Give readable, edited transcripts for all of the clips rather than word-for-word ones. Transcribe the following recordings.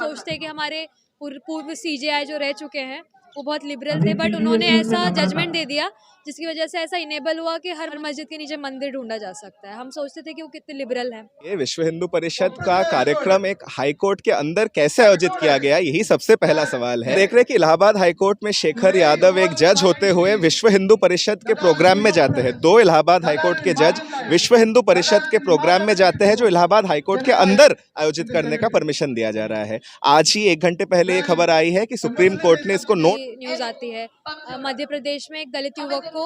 सोचते हैं कि हमारे पूर्व सीजेआई जो रह चुके हैं वो बहुत लिबरल थे, बट उन्होंने ऐसा जजमेंट दे दिया जिसकी वजह से ऐसा इनेबल हुआ कि हर मस्जिद के नीचे मंदिर ढूंढा जा सकता है। हम सोचते थे कि वो कितने लिबरल हैं। ये विश्व हिंदू परिषद का कार्यक्रम एक हाई कोर्ट के अंदर कैसे आयोजित किया गया, यही सबसे पहला सवाल है। देख रहे कि इलाहाबाद हाई कोर्ट में शेखर यादव एक जज होते हुए विश्व हिंदू परिषद के प्रोग्राम में जाते हैं। दो इलाहाबाद हाई कोर्ट के जज विश्व हिंदू परिषद के प्रोग्राम में जाते हैं जो इलाहाबाद हाई कोर्ट के अंदर आयोजित करने का परमिशन दिया जा रहा है। आज ही 1 घंटे पहले ये खबर आई है कि सुप्रीम कोर्ट ने इसको न्यूज आती है मध्य प्रदेश में एक दलित युवक को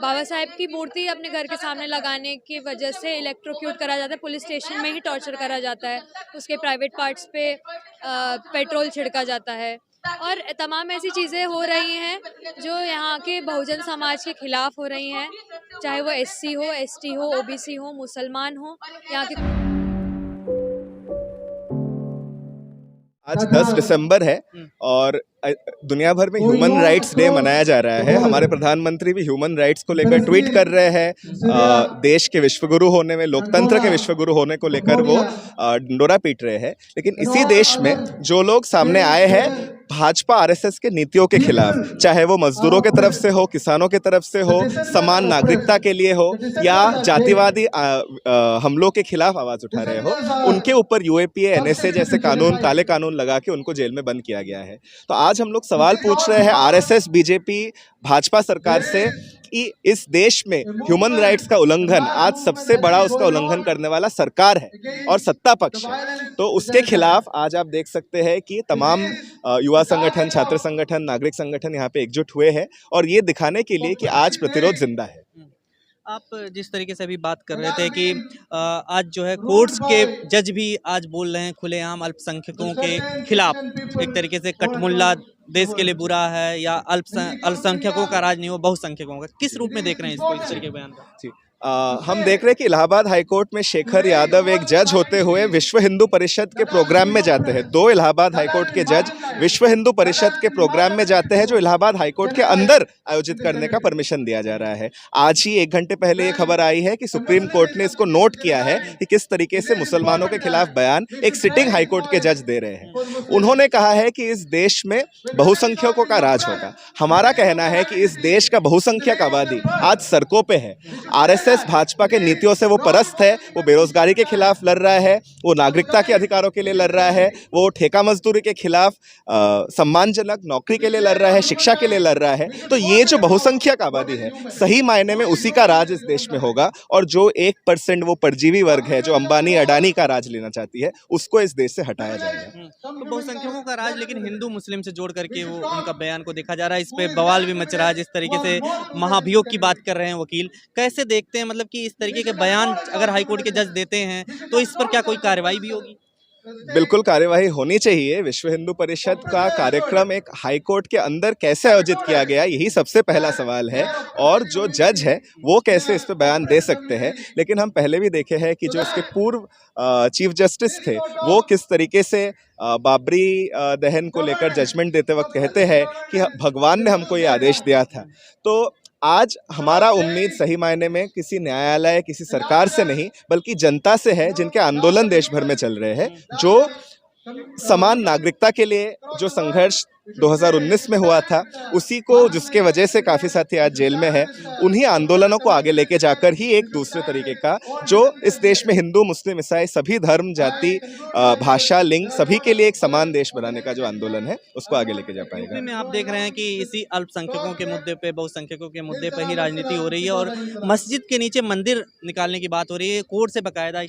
बाबा साहेब की मूर्ति अपने घर के सामने लगाने की वजह से इलेक्ट्रोक्यूट करा जाता है, पुलिस स्टेशन में ही टॉर्चर करा जाता है, उसके प्राइवेट पार्ट्स पे पेट्रोल छिड़का जाता है और तमाम ऐसी चीज़ें हो रही हैं जो यहाँ के बहुजन समाज के खिलाफ हो रही हैं, चाहे वो SC हो, ST हो, OBC हो, मुसलमान हो। यहाँ के आज 10 दिसंबर है और दुनिया भर में ह्यूमन राइट्स डे मनाया जा रहा है। हमारे प्रधानमंत्री भी ह्यूमन राइट्स को लेकर ट्वीट कर रहे हैं। देश के विश्वगुरु होने में, लोकतंत्र के विश्वगुरु होने को लेकर वो डंडोरा पीट रहे हैं। लेकिन इसी देश में जो लोग सामने आए हैं भाजपा RSS के नीतियों के खिलाफ, चाहे वो मजदूरों के तरफ से हो, किसानों के तरफ से हो, समान नागरिकता के लिए हो या जातिवादी हमलों के खिलाफ आवाज उठा रहे हो, उनके ऊपर UAPA NSA जैसे कानून, काले कानून लगा के उनको जेल में बंद किया गया है। तो आज हम लोग सवाल पूछ रहे हैं RSS, BJP, भाजपा सरकार से कि इस देश में ह्यूमन राइट्स का उल्लंघन, आज सबसे बड़ा उसका उल्लंघन करने वाला सरकार है और सत्ता पक्ष है, तो उसके खिलाफ आज आप देख सकते हैं कि तमाम युवा संगठन, छात्र संगठन, नागरिक संगठन यहाँ पे एकजुट हुए हैं और ये दिखाने के लिए कि आज प्रतिरोध जिंदा है। आप जिस तरीके से अभी बात कर रहे थे कि आज जो है कोर्ट्स के जज भी आज बोल रहे हैं खुलेआम अल्पसंख्यकों के खिलाफ, एक तरीके से कटमुल्ला देश के लिए बुरा है या अल्पसंख्यकों का राज नहीं हो, बहुसंख्यकों का, किस रूप में देख रहे हैं इसको, इस तरीके के बयान का? हम देख रहे हैं कि इलाहाबाद हाईकोर्ट में शेखर यादव एक जज होते हुए विश्व हिंदू परिषद के प्रोग्राम में जाते हैं। दो इलाहाबाद हाईकोर्ट के जज विश्व हिंदू परिषद के प्रोग्राम में जाते हैं जो इलाहाबाद हाईकोर्ट के अंदर आयोजित करने का परमिशन दिया जा रहा है। आज ही 1 घंटे पहले ये खबर आई है कि सुप्रीम कोर्ट ने इसको नोट किया है कि किस तरीके से मुसलमानों के खिलाफ बयान एक सिटिंग हाईकोर्ट के जज दे रहे हैं। उन्होंने कहा है कि इस देश में बहुसंख्यकों का राज होगा। हमारा कहना है कि इस देश का बहुसंख्यक आबादी आज सड़कों पे है। RSS भाजपा के नीतियों से वो परस्त है, वो बेरोजगारी के खिलाफ लड़ रहा है, वो नागरिकता के अधिकारों के लिए लड़ रहा है, वो ठेका मजदूरी के खिलाफ सम्मानजनक नौकरी के लिए लड़ रहा है, शिक्षा के लिए लड़ रहा है। तो ये जो बहुसंख्यक आबादी है, सही मायने में उसी का राज इस देश में होगा और जो 1% वो परजीवी वर्ग है जो अंबानी अडानी का राज लेना चाहती है, उसको इस देश से हटाया जाएगा। तो बहुसंख्यकों का राज लेकिन हिंदू मुस्लिम से जोड़ करके वो उनका बयान को देखा जा रहा है। इस पे बवाल भी मच रहा है। जिस तरीके से महाभियोग की बात कर रहे हैं वकील, कैसे देखते हैं मतलब कि इस तरीके के बयान अगर हाईकोर्ट के जज देते हैं तो इस पर क्या कोई कार्रवाई भी होगी? बिल्कुल कार्यवाही होनी चाहिए। विश्व हिंदू परिषद का कार्यक्रम एक हाईकोर्ट के अंदर कैसे आयोजित किया गया, यही सबसे पहला सवाल है और जो जज है वो कैसे इस पे बयान दे सकते हैं। लेकिन हम पहले भी देखे हैं कि जो इसके पूर्व चीफ जस्टिस थे वो किस तरीके से बाबरी दहन को लेकर जजमेंट देते वक्त कहते हैं कि भगवान ने हमको ये आदेश दिया था। तो आज हमारा उम्मीद सही मायने में किसी न्यायालय, किसी सरकार से नहीं बल्कि जनता से है, जिनके आंदोलन देश भर में चल रहे हैं, जो समान नागरिकता के लिए जो संघर्ष 2019 में हुआ था, उसी को, जिसके वजह से काफ़ी साथी आज जेल में है, उन्हीं आंदोलनों को आगे लेके जाकर ही एक दूसरे तरीके का जो इस देश में हिंदू, मुस्लिम, ईसाई सभी धर्म, जाति, भाषा, लिंग सभी के लिए एक समान देश बनाने का जो आंदोलन है उसको आगे लेके जा पाएगा। में आप देख रहे हैं कि इसी अल्पसंख्यकों के मुद्दे पे, बहुसंख्यकों के मुद्दे पर ही राजनीति हो रही है और मस्जिद के नीचे मंदिर निकालने की बात हो रही है। कोर्ट से बाकायदा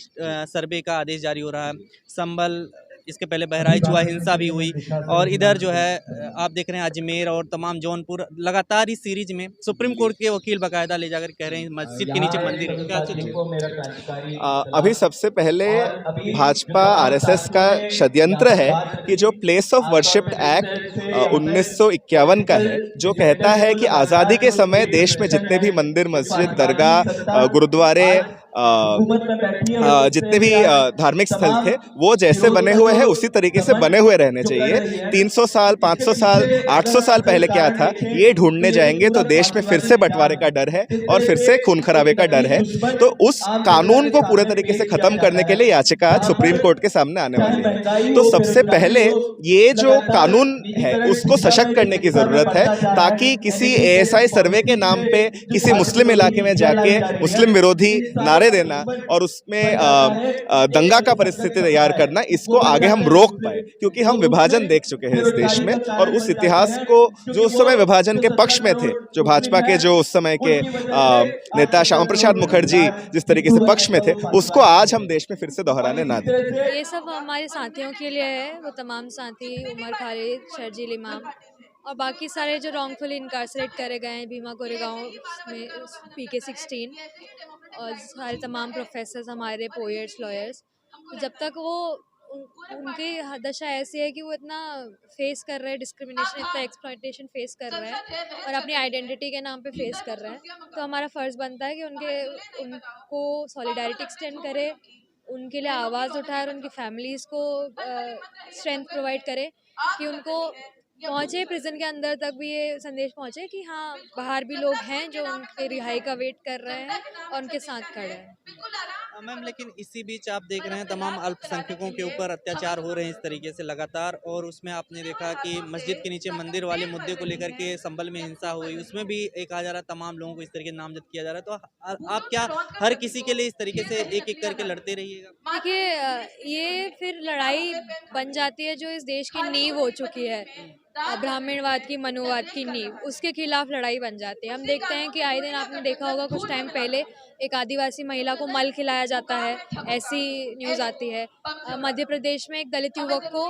सर्वे का आदेश जारी हो रहा है। संभल, इसके पहले बहराइच हुआ, हिंसा भी हुई और इधर जो है आप देख रहे हैं अजमेर और तमाम जौनपुर, लगातार इस सीरीज में सुप्रीम कोर्ट के वकील बाकायदा ले जाकर कह रहे हैं मस्जिद के नीचे मंदिर है। क्या चीज़? अभी सबसे पहले भाजपा RSS का षड्यंत्र है कि जो प्लेस ऑफ वर्शिप एक्ट 1951 का है, जो कहता है कि आज़ादी के समय देश में जितने भी मंदिर, मस्जिद, दरगाह, गुरुद्वारे जितने भी धार्मिक स्थल थे वो जैसे बने हुए हैं उसी तरीके से बने हुए रहने चाहिए। 300 साल, 500 साल, 800 साल पहले क्या था ये ढूंढने जाएंगे तो देश में फिर से बंटवारे का डर है और फिर से खून खराबे का डर है। तो उस कानून को पूरे तरीके से खत्म करने के लिए याचिका आज सुप्रीम कोर्ट के सामने आने वाली है। तो सबसे पहले ये जो कानून है उसको सशक्त करने की जरूरत है, ताकि किसी एएसआई सर्वे के नाम पे किसी मुस्लिम इलाके में जाके मुस्लिम विरोधी नारे देना और उसमें दंगा का परिस्थिति तैयार करना, इसको आगे हम रोक पाए। क्योंकि हम विभाजन देख चुके हैं इस देश में और उस इतिहास को जो उस समय विभाजन के पक्ष में थे, जो भाजपा के जो उस समय के नेता श्यामा प्रसाद मुखर्जी जिस तरीके से पक्ष में थे, उसको आज हम देश में फिर से दोहराने ना दें। ये सब हमारे साथियों के लिए है, वो तमाम साथी उमर खालिद, शर्जील इमाम और बाकी सारे जो रॉन्गफुली इनकार्सरेट करे गए हैं भीमा कोरेगांव में PK-16 और सारे तमाम प्रोफेसर्स हमारे पोएट्स लॉयर्स, तो जब तक वो उनकी दशा ऐसी है कि वो इतना फेस कर रहे हैं डिस्क्रिमिनेशन, इतना एक्सप्लॉयटेशन फेस कर रहे हैं और अपनी आइडेंटिटी के नाम पे फेस कर रहे हैं, तो हमारा फ़र्ज़ बनता है कि उनको सॉलिडारिटी एक्सटेंड करे, उनके लिए आवाज़ उठाए और उनकी फैमिलीज़ को स्ट्रेंथ प्रोवाइड करे कि उनको पहुँचे प्रिजन के अंदर तक भी ये संदेश पहुँचे कि हाँ, बाहर भी लोग हैं जो उनके रिहाई का वेट कर रहे हैं और उनके साथ खड़े हैं। मैम, लेकिन इसी बीच आप देख रहे हैं तमाम अल्पसंख्यकों के ऊपर अत्याचार हो रहे हैं इस तरीके से लगातार, और उसमें आपने देखा कि मस्जिद के नीचे मंदिर वाले मुद्दे को लेकर के संभल में हिंसा हुई, उसमें भी एक कहा जा रहा है तमाम लोगों को इस तरीके नामजद किया जा रहा है। तो आप क्या हर किसी के लिए इस तरीके से एक एक करके लड़ते रहिएगा? देखिए, ये फिर लड़ाई बन जाती है जो इस देश की नींव हो चुकी है, ब्राह्मणवाद की, मनुवाद की नींव, उसके खिलाफ लड़ाई बन जाती है। हम देखते हैं कि आए दिन आपने देखा होगा कुछ टाइम पहले एक आदिवासी महिला को मल खिलाया जाता है, ऐसी न्यूज़ आती है। मध्य प्रदेश में एक दलित युवक को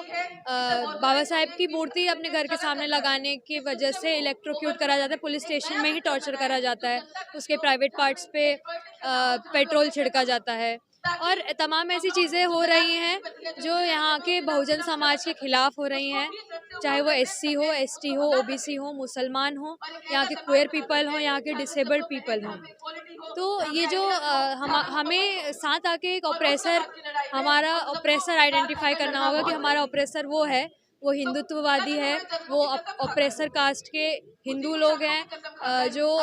बाबा साहेब की मूर्ति अपने घर के सामने लगाने की वजह से इलेक्ट्रोक्यूट करा जाता है, पुलिस स्टेशन में ही टॉर्चर करा जाता है, उसके प्राइवेट पार्ट्स पे पेट्रोल छिड़का जाता है और तमाम ऐसी चीज़ें हो रही हैं जो यहाँ के बहुजन समाज के खिलाफ हो रही हैं, चाहे वो SC हो, ST हो, OBC हो, मुसलमान हो, यहाँ के क्वेयर पीपल हो, यहाँ के डिसेबल्ड पीपल हों। तो ये जो हमें साथ आके एक ऑप्रेसर, हमारा ऑप्रेसर आइडेंटिफाई करना होगा कि हमारा ऑप्रेसर वो है, वो हिंदुत्ववादी है, वो ऑप्रेसर कास्ट के हिंदू लोग हैं जो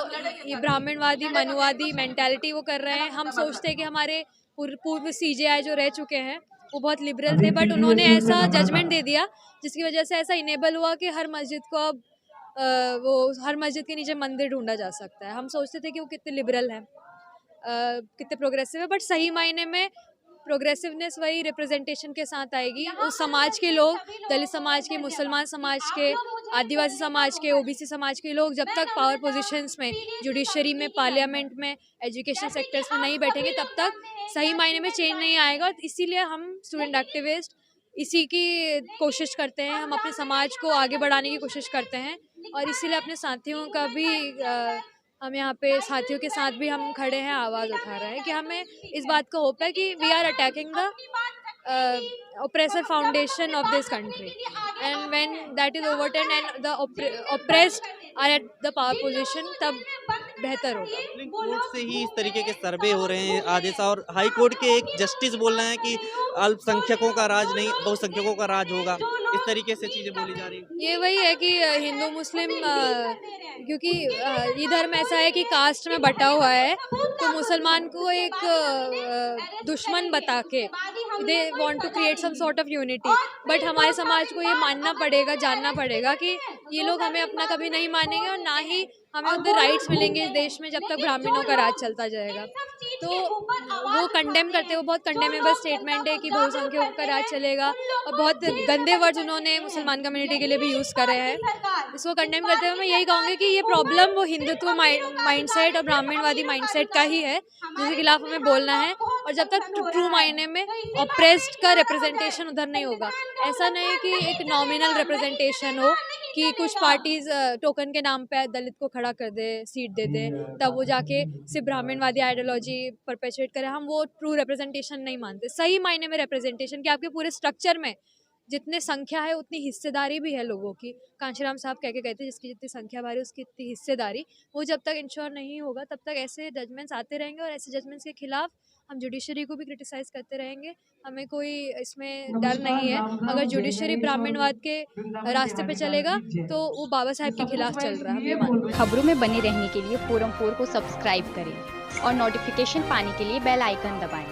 ये ब्राह्मणवादी मनुवादी मेंटालिटी वो कर रहे हैं। हम सोचते हैं कि हमारे पूर्व CJI जो रह चुके हैं वो बहुत लिबरल थे, बट उन्होंने ऐसा जजमेंट दे दिया जिसकी वजह से ऐसा इनेबल हुआ कि हर मस्जिद को अब वो हर मस्जिद के नीचे मंदिर ढूंढा जा सकता है। हम सोचते थे कि वो कितने लिबरल हैं, कितने प्रोग्रेसिव है, बट सही मायने में प्रोग्रेसिवनेस वही रिप्रेजेंटेशन के साथ आएगी। उस समाज के लोग, दलित समाज के, मुसलमान समाज के, आदिवासी समाज के, OBC समाज के लोग जब तक पावर पोजीशंस में, जुडिशरी में, पार्लियामेंट में, एजुकेशन सेक्टर्स में नहीं बैठेंगे तब तक सही मायने में चेंज नहीं आएगा। इसीलिए हम स्टूडेंट एक्टिविस्ट इसी की कोशिश करते हैं, हम अपने समाज को आगे बढ़ाने की कोशिश करते हैं और इसीलिए अपने साथियों का भी हम यहाँ पे साथियों के साथ भी हम खड़े हैं, आवाज़ उठा रहे हैं कि हमें इस बात का होप है कि we are attacking the oppressor foundation of this country, and when that is overturned and the oppressed are at the power position, तब बेहतर होगा। सुप्रीम कोर्ट से ही इस तरीके के सर्वे हो रहे हैं आदेश, और हाई कोर्ट के एक जस्टिस बोल रहे हैं कि अल्पसंख्यकों का राज नहीं बहुसंख्यकों का राज होगा, इस तरीके से चीजें बोली जा रही हैं। ये वही है कि हिंदू मुस्लिम, क्योंकि ये धर्म ऐसा है कि कास्ट में बटा हुआ है, तो मुसलमान को एक दुश्मन बता के they want to create some sort of unity, but हमारे समाज को ये मानना पड़ेगा, जानना पड़ेगा कि ये लोग हमें अपना कभी नहीं मानेंगे और ना ही हमें उनके राइट्स मिलेंगे इस देश में जब तक ब्राह्मणों का राज चलता जाएगा। तो वो कंडेम करते, वो बहुत कंडेमेबल स्टेटमेंट है कि बहुसंख्यकों का राज चलेगा और बहुत गंदे वर्ड्स उन्होंने मुसलमान कम्युनिटी के लिए भी यूज़ करे हैं। इसको कंडेम करते हुए मैं यही कहूँगी कि ये प्रॉब्लम वो हिंदुत्व माइंडसेट और ब्राह्मणवादी माइंडसेट का ही है जिसके खिलाफ हमें बोलना है, और जब तक ट्रू मायने में ऑप्रेस्ड का रिप्रेजेंटेशन उधर नहीं होगा, ऐसा नहीं कि एक नॉमिनल रिप्रेजेंटेशन हो कि कुछ पार्टीज टोकन के नाम पे दलित को खड़ा कर दे, सीट दे दे, तब वो जाके सिर्फ ब्राह्मणवादी आइडियोलॉजी परपेचुएट करे। हम वो ट्रू रिप्रेजेंटेशन नहीं मानते, सही मायने में रिप्रेजेंटेशन कि आपके पूरे स्ट्रक्चर में जितने संख्या है उतनी हिस्सेदारी भी है लोगों की। कांशीराम साहब कह के गए थे जिसकी जितनी संख्या भारी उसकी इतनी हिस्सेदारी, वो जब तक इंश्योर नहीं होगा तब तक ऐसे जजमेंट्स आते रहेंगे और ऐसे जजमेंट्स के खिलाफ हम जुडिशरी को भी क्रिटिसाइज़ करते रहेंगे, हमें कोई इसमें डर नहीं है। अगर जुडिशरी ब्राह्मणवाद के रास्ते पे चलेगा तो वो बाबा साहेब के खिलाफ चल रहा है, हम ये मानते हैं। खबरों में बने रहने के लिए फोरम 4 को सब्सक्राइब करें और नोटिफिकेशन पाने के लिए बेल आइकन दबाएं।